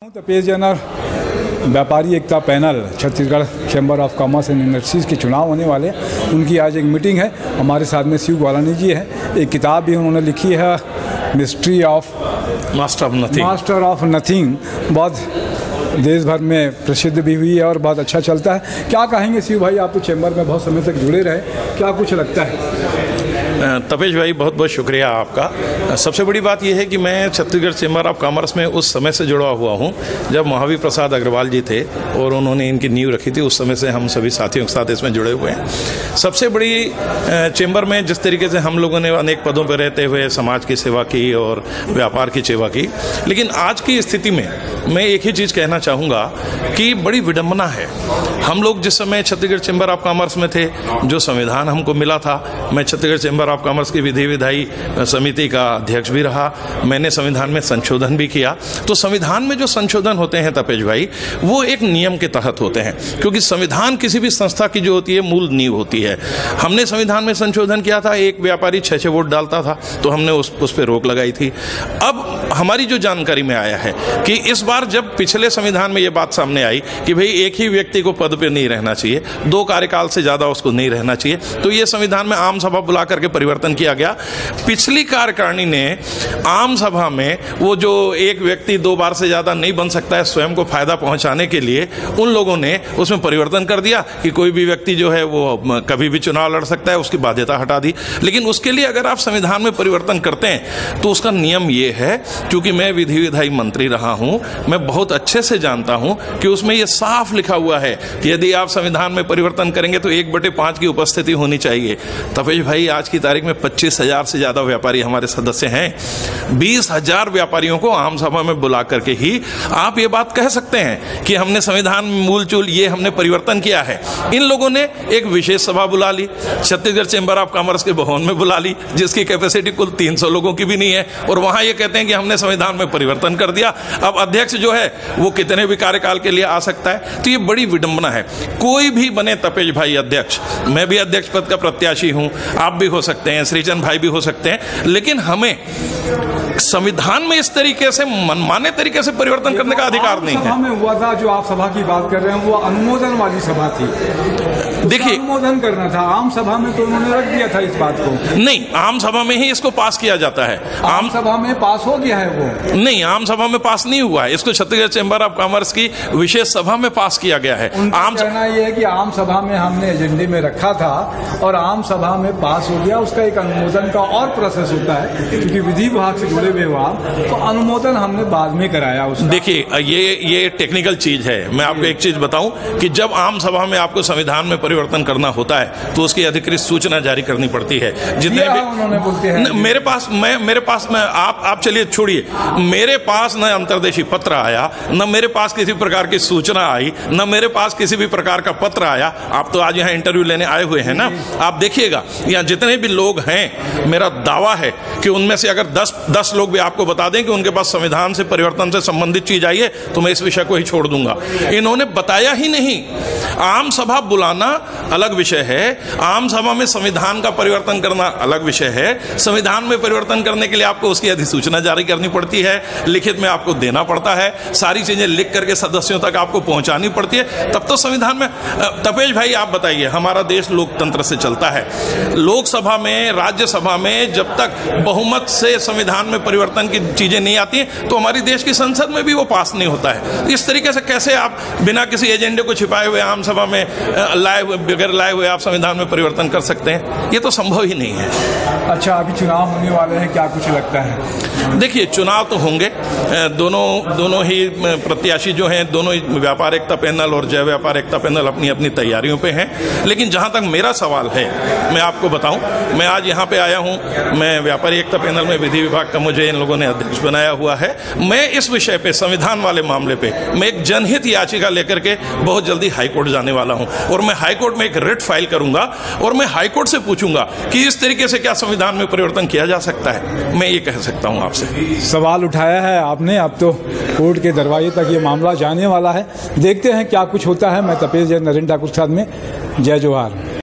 तपेश जैन और व्यापारी एकता panel Chhattisgarh chamber of commerce and industries के चुनाव होने वाले, उनकी आज एक मीटिंग है। हमारे साथ में शिव ग्वालानी जी हैं। एक किताब भी उन्होंने लिखी है, mystery of master of nothing, बहुत देश भर में प्रसिद्ध भी हुई है और बहुत अच्छा चलता है। क्या कहेंगे शिव भाई, आप तो चैम्बर में बहुत समय तक जुड़े रहे, क्या कुछ लगता है? तपेश भाई, बहुत बहुत शुक्रिया आपका। सबसे बड़ी बात यह है कि मैं छत्तीसगढ़ चैम्बर ऑफ कॉमर्स में उस समय से जुड़ा हुआ हूं जब महावीर प्रसाद अग्रवाल जी थे और उन्होंने इनकी नींव रखी थी। उस समय से हम सभी साथियों के साथ इसमें जुड़े हुए हैं। सबसे बड़ी चैम्बर में जिस तरीके से हम लोगों ने अनेक पदों पर रहते हुए समाज की सेवा की और व्यापार की सेवा की, लेकिन आज की स्थिति में मैं एक ही चीज़ कहना चाहूँगा कि बड़ी विडंबना है। हम लोग जिस समय छत्तीसगढ़ चैम्बर ऑफ कॉमर्स में थे, जो संविधान हमको मिला था, मैं छत्तीसगढ़ चैम्बर ऑफ कॉमर्स की विधि विधायी समिति का अध्यक्ष भी रहा, मैंने संविधान में संशोधन भी किया। तो संविधान में जो संशोधन होते हैं तपेश भाई, वो एक नियम के तहत होते हैं, क्योंकि संविधान किसी भी संस्था की जो होती है मूल नींव होती है। हमने संविधान में संशोधन किया था, एक व्यापारी 6 वोट डालता था तो हमने उस पर रोक लगाई थी। अब हमारी जो जानकारी में आया है कि इस बार जब पिछले संविधान में ये बात सामने आई कि भाई एक ही व्यक्ति को पद पे नहीं रहना चाहिए, 2 कार्यकाल से ज्यादा उसको नहीं रहना चाहिए, तो ये संविधान में आम सभा बुला करके परिवर्तन किया गया। पिछली कार्यकारिणी ने आम सभा में वो जो एक व्यक्ति 2 बार से ज्यादा नहीं बन सकता है, स्वयं को फायदा पहुंचाने के लिए उन लोगों ने उसमें परिवर्तन कर दिया कि कोई भी व्यक्ति जो है वो कभी भी चुनाव लड़ सकता है, उसकी बाध्यता हटा दी। लेकिन उसके लिए अगर आप संविधान में परिवर्तन करते हैं तो उसका नियम ये है, क्योंकि मैं विधि विधायी मंत्री रहा हूं, मैं बहुत अच्छे से जानता हूं कि उसमें यह साफ लिखा हुआ है कि यदि आप संविधान में परिवर्तन करेंगे तो 1/5 की उपस्थिति होनी चाहिए। तपेश भाई, आज की तारीख में 25,000 से ज्यादा व्यापारी हमारे सदस्य हैं। 20,000 व्यापारियों को आम सभा में बुला करके ही आप ये बात कह सकते हैं कि हमने संविधान में मूल चूल ये हमने परिवर्तन किया है। इन लोगों ने एक विशेष सभा बुला ली, छत्तीसगढ़ चैम्बर ऑफ कॉमर्स के भवन में बुला ली, जिसकी कैपेसिटी कुल 300 लोगों की भी नहीं है, और वहां ये कहते हैं कि हमने संविधान में परिवर्तन कर दिया। अब अध्यक्ष जो है वो कितने भी कार्यकाल के लिए आ सकता है। तो ये बड़ी विडंबना है। कोई भी बने तपेश भाई अध्यक्ष, मैं भी अध्यक्ष पद का प्रत्याशी हूं, आप भी हो सकते हैं, श्रीचंद भाई भी हो सकते हैं, लेकिन हमें संविधान में इस तरीके से मनमाने तरीके से परिवर्तन करने का अधिकार नहीं है। सभा में हुआ था, जो आप सभा की बात कर रहे हैं, वो अनुमोदन वाली सभा थी। देखिए, अनुमोदन करना था, आम सभा में तो उन्होंने रख दिया था इस बात को। नहीं, आम सभा में ही इसको पास किया जाता है। आम सभा में पास हो गया है वो? नहीं, आम सभा में पास नहीं हुआ है। इसको छत्तीसगढ़ चैम्बर ऑफ कॉमर्स की विशेष सभा में पास किया गया है। आम कहना यह है कि आम सभा में हमने एजेंडे में रखा था और आम सभा में पास हो गया। उसका एक अनुमोदन का और प्रोसेस होता है, क्योंकि विधि विभाग से जुड़े हुए हुआ, तो अनुमोदन हमने बाद में कराया उसका। देखिए, ये टेक्निकल चीज है। मैं आपको एक चीज बताऊं कि जब आम सभा में आपको संविधान में परिवर्तन करना होता है तो उसकी अधिकृत सूचना जारी करनी पड़ती है। जितने भी उन्होंने बोलते हैं मेरे पास आप चलिए छोड़िए, मेरे पास न अंतर्देशीय पत्र आया, न मेरे पास किसी प्रकार की सूचना आई, न मेरे पास किसी भी प्रकार का पत्र आया। आप तो आज यहाँ इंटरव्यू लेने आए हुए हैं ना, आप देखिएगा यहाँ जितने भी लोग हैं, मेरा दावा है कि उनमें से अगर 10 लोग भी आपको बता दें कि उनके पास संविधान से परिवर्तन से संबंधित चीज आई है, तो मैं इस विषय को ही छोड़ दूंगा। इन्होंने बताया ही नहीं। आम सभा बुलाना अलग विषय है, आम सभा में संविधान का परिवर्तन करना अलग विषय है। संविधान में परिवर्तन करने के लिए आपको उसकी अधिसूचना जारी करनी पड़ती है, लिखित में आपको देना पड़ता है, सारी चीजें लिख करके सदस्यों तक आपको पहुंचानी पड़ती है, तब तो संविधान में। तपेश भाई, आप बताइए, हमारा देश लोकतंत्र से चलता है। लोकसभा में, राज्यसभा में जब तक बहुमत से संविधान में परिवर्तन की चीजें नहीं आती हैं, तो हमारी देश की संसद में भी वो पास नहीं होता है। इस तरीके से कैसे आप बिना किसी एजेंडे को छिपाए हुए आम सभा में बगैर लाए हुए आप संविधान में परिवर्तन कर सकते हैं? ये तो संभव ही नहीं है। अच्छा, अभी चुनाव होने वाले हैं, क्या कुछ लगता है? देखिए, चुनाव तो होंगे। दोनों ही प्रत्याशी जो हैं, दोनों ही व्यापार एकता पैनल और जय व्यापार एकता पैनल अपनी अपनी तैयारियों पे हैं। लेकिन जहां तक मेरा सवाल है, मैं आपको बताऊं, मैं आज यहाँ पे आया हूं, मैं व्यापारी एकता पैनल में विधि विभाग का मुझे इन लोगों ने अध्यक्ष बनाया हुआ है। मैं इस विषय पे, संविधान वाले मामले पे, मैं एक जनहित याचिका लेकर के बहुत जल्दी हाईकोर्ट जाने वाला हूं, और मैं हाईकोर्ट में एक रिट फाइल करूंगा और मैं हाईकोर्ट से पूछूंगा कि इस तरीके से क्या संविधान में परिवर्तन किया जा सकता है। मैं ये कह सकता हूं आपसे। सवाल उठाया है आपने, अब तो कोर्ट के दरवाजे तक ये मामला जाने वाला है। देखते हैं क्या कुछ होता है। मैं तपेश जैन, नरेंद्र ठाकुर साथ में, जय जोहार।